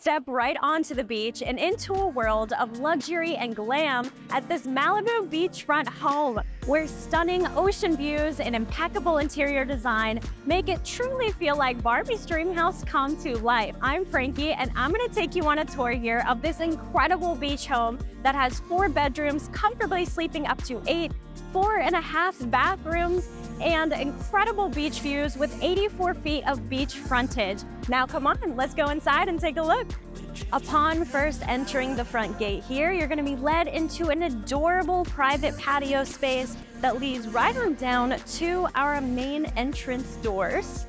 Step right onto the beach and into a world of luxury and glam at this Malibu beachfront home, where stunning ocean views and impeccable interior design make it truly feel like Barbie's dream house come to life. I'm Frankie, and I'm going to take you on a tour here of this incredible beach home that has 4 bedrooms, comfortably sleeping up to 8, 4.5 bathrooms, and incredible beach views with 84 feet of beach frontage. Now come on, let's go inside and take a look. Upon first entering the front gate here, you're going to be led into an adorable private patio space that leads right on down to our main entrance doors.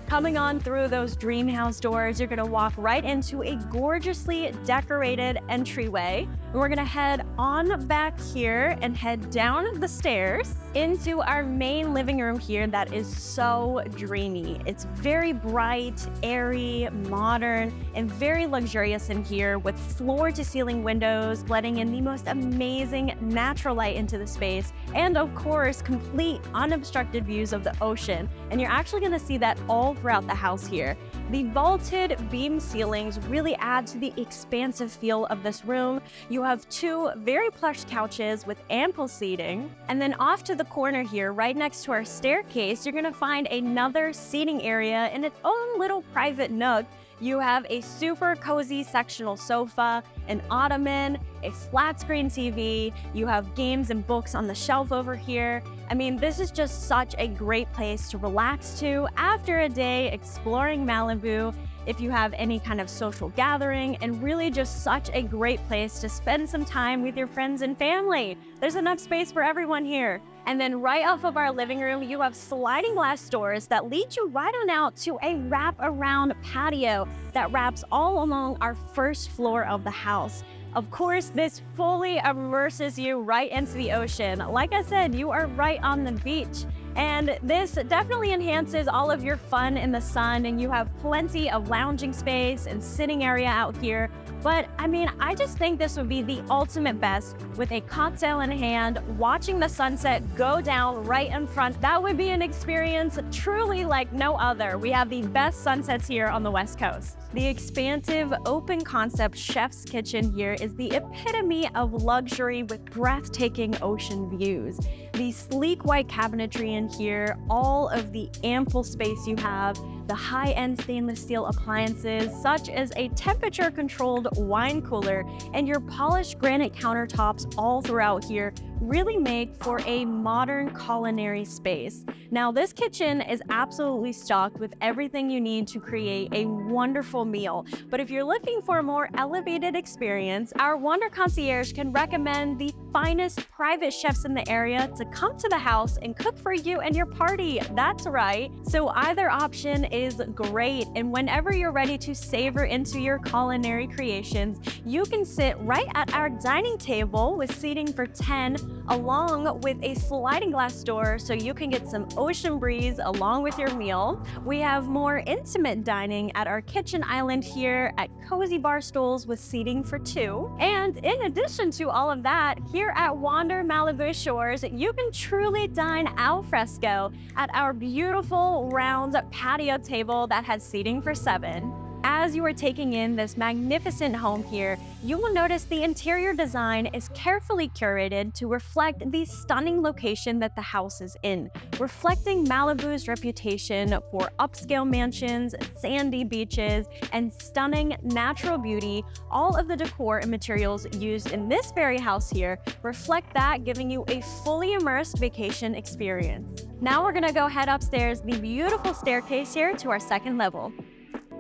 Coming on through those dream house doors, you're going to walk right into a gorgeously decorated entryway. And we're going to head on back here and head down the stairs into our main living room here that is so dreamy. It's very bright, airy, modern, and very luxurious in here, with floor-to-ceiling windows letting in the most amazing natural light into the space, and of course, complete unobstructed views of the ocean. And you're actually going to see that all throughout the house here. The vaulted beam ceilings really add to the expansive feel of this room. You have 2 very plush couches with ample seating. And then off to the corner here, right next to our staircase, you're gonna find another seating area in its own little private nook. You have a super cozy sectional sofa, an ottoman, a flat screen TV. You have games and books on the shelf over here. I mean, this is just such a great place to relax to after a day exploring Malibu, if you have any kind of social gathering, and really just such a great place to spend some time with your friends and family. There's enough space for everyone here. And then right off of our living room, you have sliding glass doors that lead you right on out to a wrap-around patio that wraps all along our first floor of the house. Of course, this fully immerses you right into the ocean. Like I said, you are right on the beach. And this definitely enhances all of your fun in the sun, and you have plenty of lounging space and sitting area out here. But I mean, I just think this would be the ultimate best with a cocktail in hand, watching the sunset go down right in front. That would be an experience truly like no other. We have the best sunsets here on the West Coast. The expansive, open concept chef's kitchen here is the epitome of luxury with breathtaking ocean views. The sleek white cabinetry in here, all of the ample space you have, the high-end stainless steel appliances such as a temperature-controlled wine cooler, and your polished granite countertops all throughout here really make for a modern culinary space. Now, this kitchen is absolutely stocked with everything you need to create a wonderful meal. But if you're looking for a more elevated experience, our Wander Concierge can recommend the finest private chefs in the area to come to the house and cook for you and your party. That's right. So either option is great. And whenever you're ready to savor into your culinary creations, you can sit right at our dining table with seating for 10, along with a sliding glass door so you can get some ocean breeze along with your meal. We have more intimate dining at our kitchen island here at cozy bar stools with seating for 2. And in addition to all of that, here at Wander Malibu Shores, you can truly dine al fresco at our beautiful round patio table that has seating for 7. As you are taking in this magnificent home here, you will notice the interior design is carefully curated to reflect the stunning location that the house is in, reflecting Malibu's reputation for upscale mansions, sandy beaches, and stunning natural beauty. All of the decor and materials used in this very house here reflect that, giving you a fully immersed vacation experience. Now we're gonna go head upstairs the beautiful staircase here to our second level,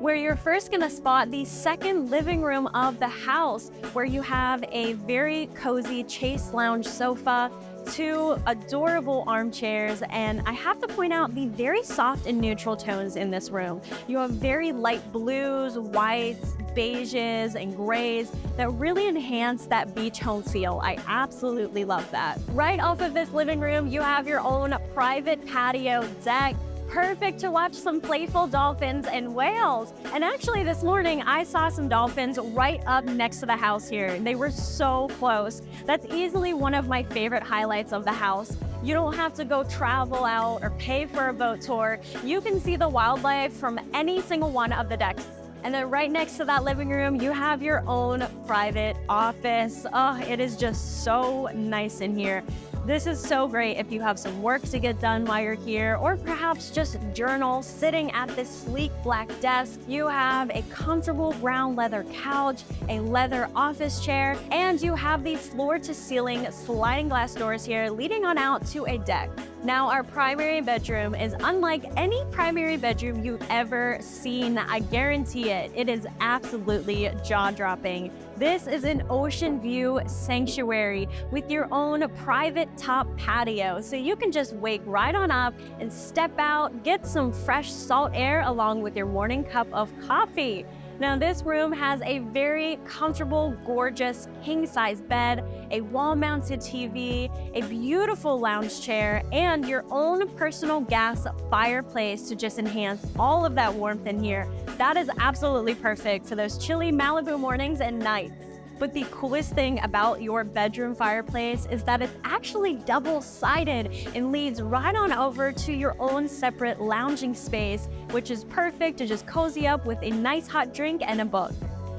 where you're first gonna spot the second living room of the house, where you have a very cozy chase lounge sofa, 2 adorable armchairs, and I have to point out the very soft and neutral tones in this room. You have very light blues, whites, beiges, and grays that really enhance that beach home feel. I absolutely love that. Right off of this living room, you have your own private patio deck, perfect to watch some playful dolphins and whales. And actually this morning, I saw some dolphins right up next to the house here. They were so close. That's easily one of my favorite highlights of the house. You don't have to go travel out or pay for a boat tour. You can see the wildlife from any single one of the decks. And then right next to that living room, you have your own private office. Oh, it is just so nice in here. This is so great if you have some work to get done while you're here, or perhaps just journal sitting at this sleek black desk. You have a comfortable brown leather couch, a leather office chair, and you have the floor-to-ceiling sliding glass doors here leading on out to a deck. Now, our primary bedroom is unlike any primary bedroom you've ever seen. I guarantee it. It is absolutely jaw-dropping. This is an ocean view sanctuary with your own private top patio. So you can just wake right on up and step out, get some fresh salt air along with your morning cup of coffee. Now, this room has a very comfortable, gorgeous king-size bed, a wall-mounted TV, a beautiful lounge chair, and your own personal gas fireplace to just enhance all of that warmth in here. That is absolutely perfect for those chilly Malibu mornings and nights. But the coolest thing about your bedroom fireplace is that it's actually double-sided and leads right on over to your own separate lounging space, which is perfect to just cozy up with a nice hot drink and a book.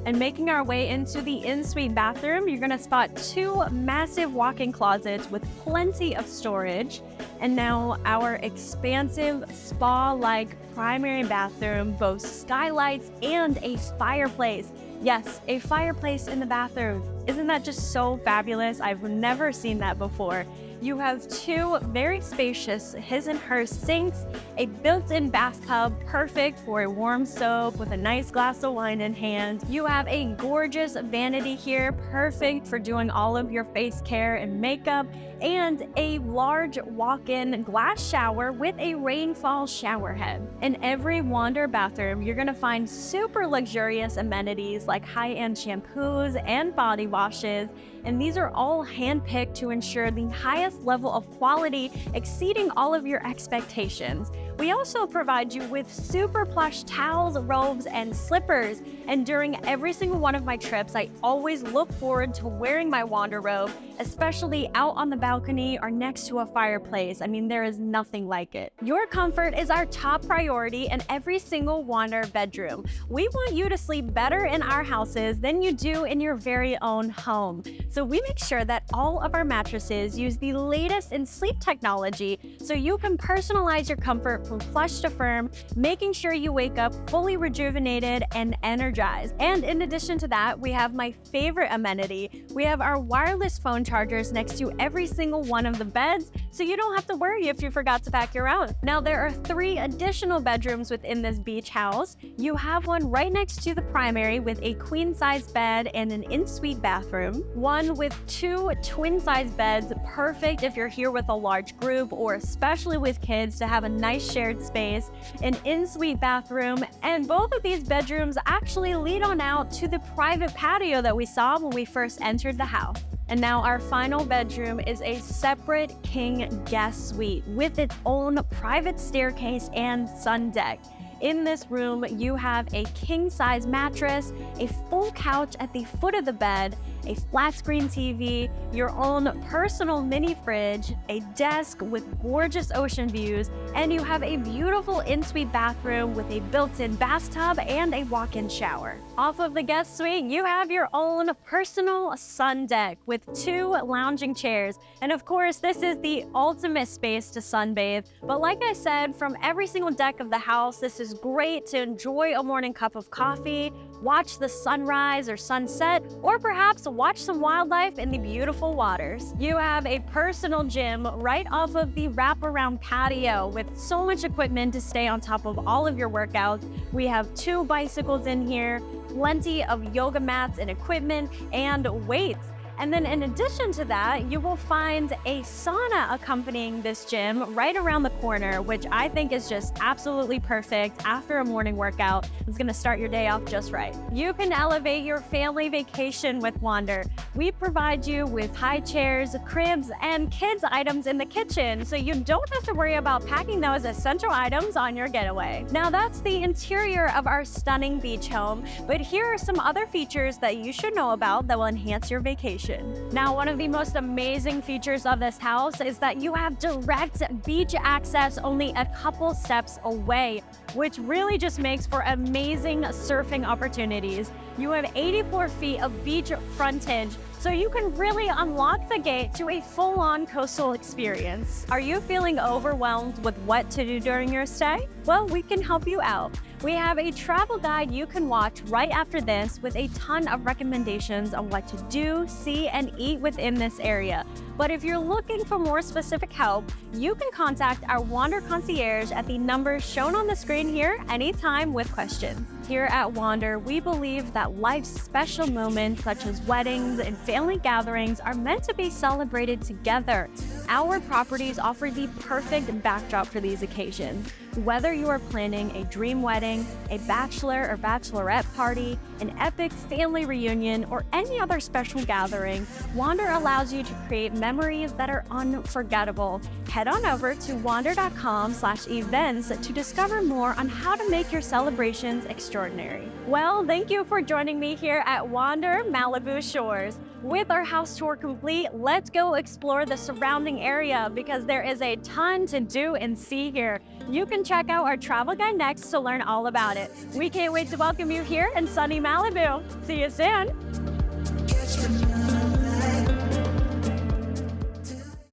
And making our way into the in-suite bathroom, you're gonna spot two massive walk-in closets with plenty of storage. And now our expansive spa-like primary bathroom boasts skylights and a fireplace. Yes, a fireplace in the bathroom. Isn't that just so fabulous? I've never seen that before. You have two very spacious his and hers sinks, a built-in bathtub, perfect for a warm soap with a nice glass of wine in hand. You have a gorgeous vanity here, perfect for doing all of your face care and makeup, and a large walk-in glass shower with a rainfall shower head. In every Wander bathroom, you're gonna find super luxurious amenities like high-end shampoos and body washes, and these are all hand-picked to ensure the highest level of quality, exceeding all of your expectations. We also provide you with super plush towels, robes, and slippers. And during every single one of my trips, I always look forward to wearing my Wander robe, especially out on the balcony or next to a fireplace. I mean, there is nothing like it. Your comfort is our top priority in every single Wander bedroom. We want you to sleep better in our houses than you do in your very own home. So we make sure that all of our mattresses use the latest in sleep technology so you can personalize your comfort from flush to firm, making sure you wake up fully rejuvenated and energized. And in addition to that, we have my favorite amenity. We have our wireless phone chargers next to every single one of the beds, so you don't have to worry if you forgot to pack your own. Now, there are 3 additional bedrooms within this beach house. You have one right next to the primary with a queen-size bed and an in-suite bathroom, one with 2 twin-size beds, perfect if you're here with a large group or especially with kids to have a nice shared space, an in-suite bathroom, and both of these bedrooms actually lead on out to the private patio that we saw when we first entered the house. And now our final bedroom is a separate king guest suite with its own private staircase and sun deck. In this room, you have a king-size mattress, a full couch at the foot of the bed, a flat-screen TV, your own personal mini fridge, a desk with gorgeous ocean views, and you have a beautiful in-suite bathroom with a built-in bathtub and a walk-in shower. Off of the guest suite, you have your own personal sun deck with 2 lounging chairs. And of course, this is the ultimate space to sunbathe. But like I said, from every single deck of the house, this is great to enjoy a morning cup of coffee, watch the sunrise or sunset, or perhaps watch some wildlife in the beautiful waters. You have a personal gym right off of the wraparound patio with so much equipment to stay on top of all of your workouts. We have 2 bicycles in here, plenty of yoga mats and equipment, and weights. And then in addition to that, you will find a sauna accompanying this gym right around the corner, which I think is just absolutely perfect after a morning workout. It's gonna start your day off just right. You can elevate your family vacation with Wander. We provide you with high chairs, cribs, and kids' items in the kitchen, so you don't have to worry about packing those essential items on your getaway. Now that's the interior of our stunning beach home, but here are some other features that you should know about that will enhance your vacation. Now, one of the most amazing features of this house is that you have direct beach access only a couple steps away, which really just makes for amazing surfing opportunities. You have 84 feet of beach frontage, so you can really unlock the gate to a full-on coastal experience. Are you feeling overwhelmed with what to do during your stay? Well, we can help you out. We have a travel guide you can watch right after this with a ton of recommendations on what to do, see, and eat within this area. But if you're looking for more specific help, you can contact our Wander Concierge at the numbers shown on the screen here anytime with questions. Here at Wander, we believe that life's special moments such as weddings and family gatherings are meant to be celebrated together. Our properties offer the perfect backdrop for these occasions. Whether you are planning a dream wedding, a bachelor or bachelorette party, an epic family reunion, or any other special gathering, Wander allows you to create memories that are unforgettable. Head on over to wander.com/events to discover more on how to make your celebrations extraordinary. Well, thank you for joining me here at Wander Malibu Shores. With our house tour complete, let's go explore the surrounding area because there is a ton to do and see here. You can check out our travel guide next to learn all about it. We can't wait to welcome you here in sunny Malibu. See you soon.